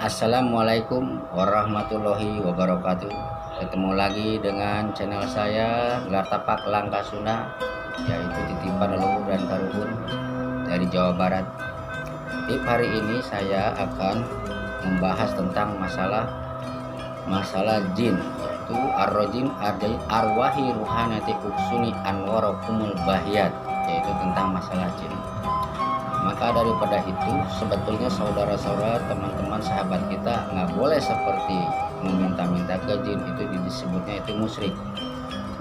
Assalamualaikum warahmatullahi wabarakatuh. Ketemu lagi dengan channel saya Gelar Tapak Langkah Sunda, yaitu titipan leluhur dan karuhun dari Jawa Barat. Tip hari ini saya akan membahas tentang masalah jin, yaitu arrojim arwahi ruhanati uksuni anwarakumul bahiyat, yaitu tentang masalah jin. Maka daripada itu, sebetulnya saudara-saudara, teman-teman, sahabat kita nggak boleh seperti meminta-minta ke jin. Itu disebutnya itu musyrik.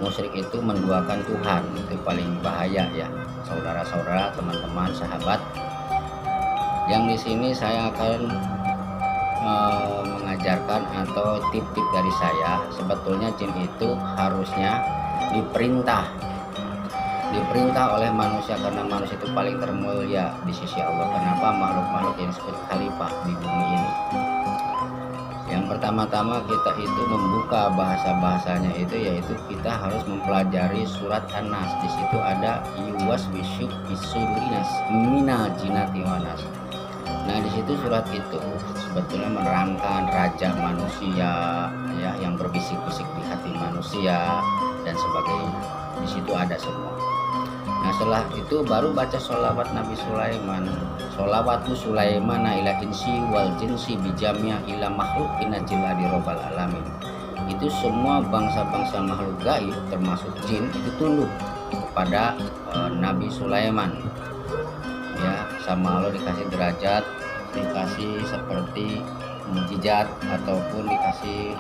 Musyrik itu menduakan Tuhan, itu paling bahaya ya, saudara-saudara, teman-teman, sahabat. Yang di sini saya akan mengajarkan atau tip-tip dari saya. Sebetulnya jin itu harusnya diperintah oleh manusia, karena manusia itu paling termulia di sisi Allah. Kenapa? Makhluk-makhluk yang disebut khalifah di bumi ini. Yang pertama-tama kita itu membuka bahasanya itu, yaitu kita harus mempelajari surat An-Nas. Di situ ada yuwas bisyuk isurinas minal jinati wanas. Nah, di situ surat itu sebetulnya menerangkan raja manusia ya, yang berbisik-bisik di hati manusia dan sebagainya. Di situ ada semua. Nah, setelah itu baru baca sholawat Nabi Sulaiman. Sholawatu Sulaimana ila insi wal jinsi bijamia ila makhluk inajiladi robbal alamin. Itu semua bangsa-bangsa makhluk gaib termasuk jin itu tunduk kepada Nabi Sulaiman. Ya, sama Allah dikasih derajat, dikasih seperti mukjizat ataupun dikasih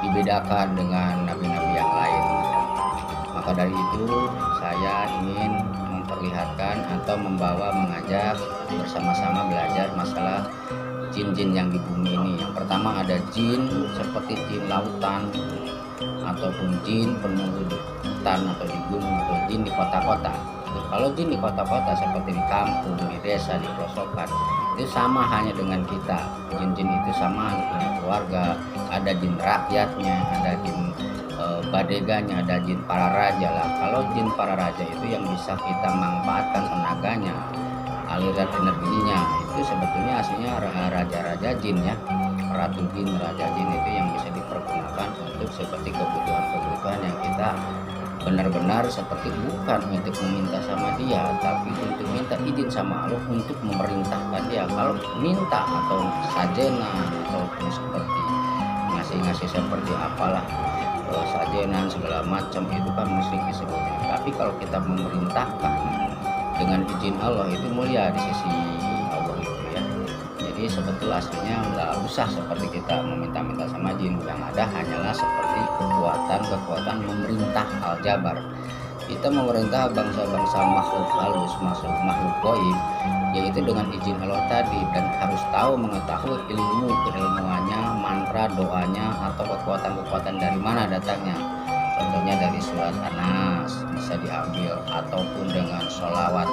dibedakan dengan nabi-nabi yang lain. Maka dari itu saya ingin memperlihatkan atau mengajak bersama-sama belajar masalah jin-jin yang di bumi ini. Yang pertama ada jin seperti jin lautan ataupun jin penunggu di hutan atau di gunung atau jin di kota-kota. Kalau jin di kota-kota seperti di kampung, di desa, di pelosokan, itu sama hanya dengan kita. Jin-jin itu sama punya keluarga, ada jin rakyatnya, ada jin badeganya, ada jin para raja lah. Kalau jin para raja itu yang bisa kita manfaatkan tenaganya, aliran energinya, itu sebetulnya aslinya raja-raja jin ya, ratu jin, raja jin itu yang bisa dipergunakan untuk seperti kebutuhan-kebutuhan yang kita benar-benar seperti bukan untuk meminta sama dia, tapi untuk minta izin sama Allah untuk memerintahkan dia. Kalau minta atau sajenan ataupun seperti ngasih seperti apalah sajenan segala macam, itu kan musyrik disebutnya. Tapi kalau kita memerintahkan dengan izin Allah, itu mulia di sisi Allah itu ya. Jadi sebetulnya aslinya nggak usah seperti kita meminta-minta sama jin. Yang ada hanyalah seperti kekuatan memerintah al-jabar. Kita memerintah bangsa-bangsa makhluk halus, makhluk gaib, yaitu dengan izin Allah tadi, dan harus tahu mengetahui keilmuannya, mantra, doanya, atau kekuatan-kekuatan dari mana datangnya. Contohnya dari surat An-Nas bisa diambil, ataupun dengan sholawat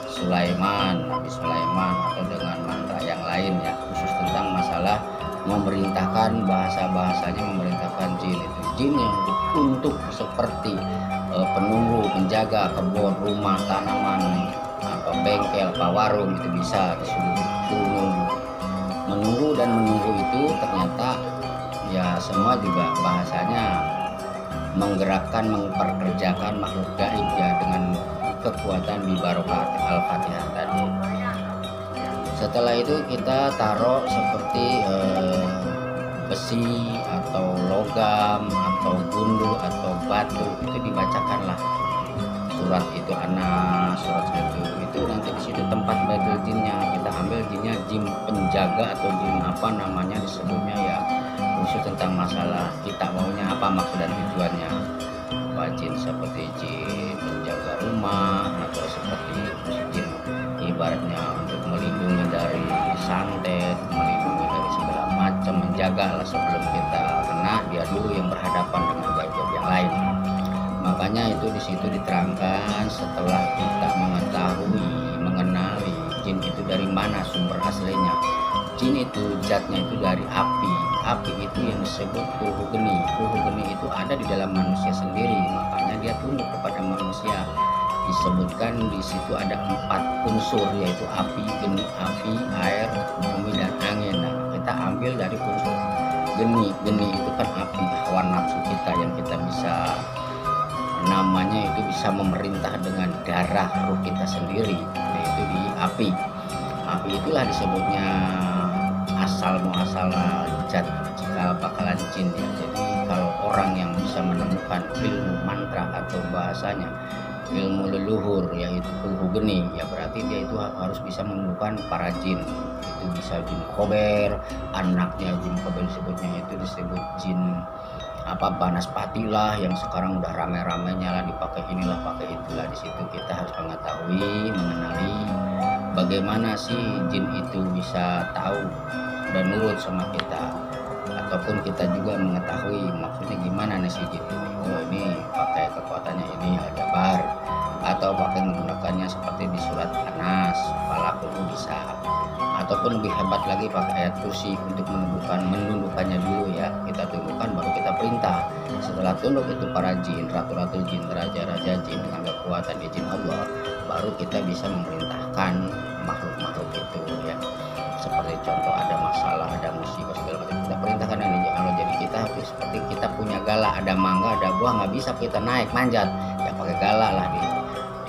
Sulaiman, Nabi Sulaiman, atau dengan mantra yang lain ya, khusus tentang masalah memerintahkan bahasanya, memerintahkan jin itu. Jin yang untuk seperti penunggu, penjaga kebun, rumah, tanaman, bengkel, warung, itu bisa disuruh menunggu. Dan menunggu itu ternyata ya semua juga bahasanya menggerakkan, memperkerjakan makhluk gaib ya, dengan kekuatan di barokah al-fatihah tadi. Setelah itu kita taruh seperti besi atau logam atau gundu atau batu, itu dibacakanlah surat itu, surat itu nanti di situ tempat baitul jinnya. Kita ambil jinnya, jin penjaga atau jin apa namanya disebutnya ya, khusus tentang masalah kita maunya apa, maksud dan tujuannya. Jin seperti jin penjaga rumah, atau seperti jin ibaratnya untuk melindungi dari santet, melindungi dari segala macam, menjaga lah sebelum kita kena, dia dulu yang berhadapan dengan gaib yang lain. Makanya itu di situ diterangkan, setelah kita mengenali jin itu dari mana sumber aslinya. Jin itu zatnya itu dari api. Api itu yang disebut kuhu geni. Kuhu geni itu ada di dalam manusia sendiri, makanya dia tunduk kepada manusia. disebutkan di situ ada 4 unsur, yaitu api, geni, api, air, bumi, dan angin. Nah, kita ambil dari unsur geni. Geni itu kan api, hawa nafsu kita yang kita bisa, namanya itu bisa memerintah dengan darah ruh kita sendiri, yaitu di api. Api itulah disebutnya asal muasal zat cikal bakalan jin ya. Jadi kalau orang yang bisa menemukan ilmu mantra atau bahasanya ilmu leluhur, yaitu ilmu geni, ya berarti dia itu harus bisa menemukan para jin. Itu bisa jin kober, anaknya jin kober disebutnya itu disebut jin Banaspati lah, yang sekarang udah rame-ramenya lah, dipakai inilah pakai itulah. Di situ kita harus mengetahui, mengenali bagaimana sih jin itu bisa tahu dan nurut sama kita, ataupun kita juga mengetahui maksudnya gimana nih si jin ini. Oh, ini pakai kekuatannya ini Al-Jabar, atau pakai menggunakannya seperti di surat Anas, Falaq bisa, ataupun lebih hebat lagi pakai ayat kursi untuk menundukkannya dulu ya. Kita tundukkan baru kita perintah. Setelah tunduk itu para jin, ratu-ratu jin, raja-raja jin dengan kekuatan izin Allah, baru kita bisa memerintahkan makhluk-makhluk itu ya. Seperti contoh ada masalah, ada musibah segala macam, kita perintahkan ini Allah. Jadi kita harus seperti kita punya gala, ada mangga, ada buah, nggak bisa kita naik manjat ya, pakai gala lah,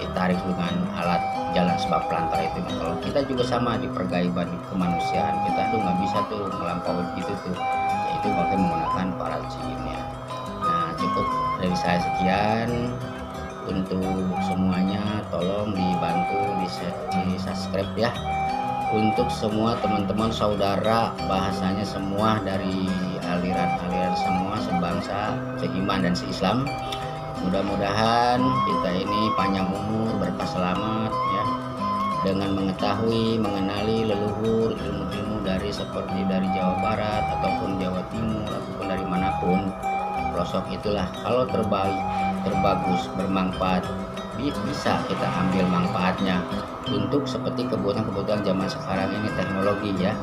ditarik dengan alat jalan sebab pelantar itu. Nah, kalau kita juga sama di pergaiban kemanusiaan, kita tuh nggak bisa tuh melampaui gitu tuh, yaitu pakai menggunakan para jin ya. Nah, cukup dari saya sekian. Untuk semuanya tolong dibantu di subscribe ya, untuk semua teman-teman saudara, bahasanya semua dari aliran-aliran semua, sebangsa, seiman dan seislam. Mudah-mudahan kita ini panjang umur, berkah selamat ya, dengan mengetahui, mengenali leluhur ilmu-ilmu dari seperti dari Jawa Barat ataupun Jawa Timur ataupun dari manapun pelosok itulah. Kalau terbaik, terbagus, bermanfaat, bisa kita ambil manfaatnya untuk seperti kebutuhan-kebutuhan zaman sekarang ini, teknologi ya.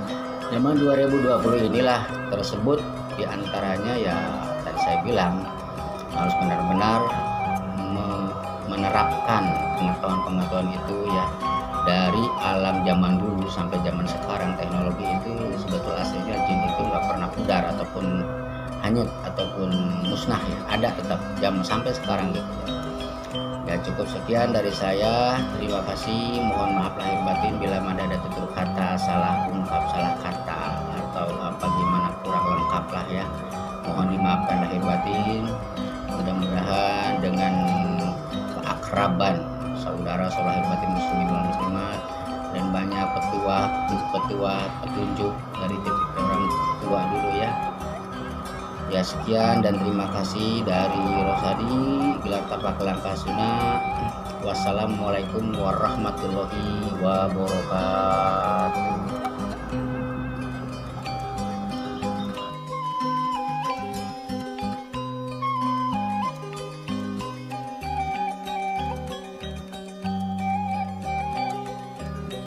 Zaman 2020 inilah tersebut diantaranya ya, tadi saya bilang harus benar-benar menerapkan pengetahuan-pengetahuan itu ya, dari alam zaman dulu sampai zaman sekarang. Teknologi itu sebetulnya aslinya jin itu nggak pernah pudar ataupun hanyut ataupun musnah ya, ada tetap jam sampai sekarang gitu ya. Cukup sekian dari saya, terima kasih, mohon maaf lahir batin bila mana ada tutur kata salah ungkap, salah kata atau apa gimana kurang lengkap lah ya, mohon dimaafkan lahir batin. Mudah-mudahan dengan keakraban saudara lahir batin muslimin dan muslimat dan banyak petunjuk dari titik orang tua dulu ya. Ya sekian dan terima kasih dari Rosadi Gelar Tapak Langkah Sunnah. Wassalamualaikum warahmatullahi wabarakatuh.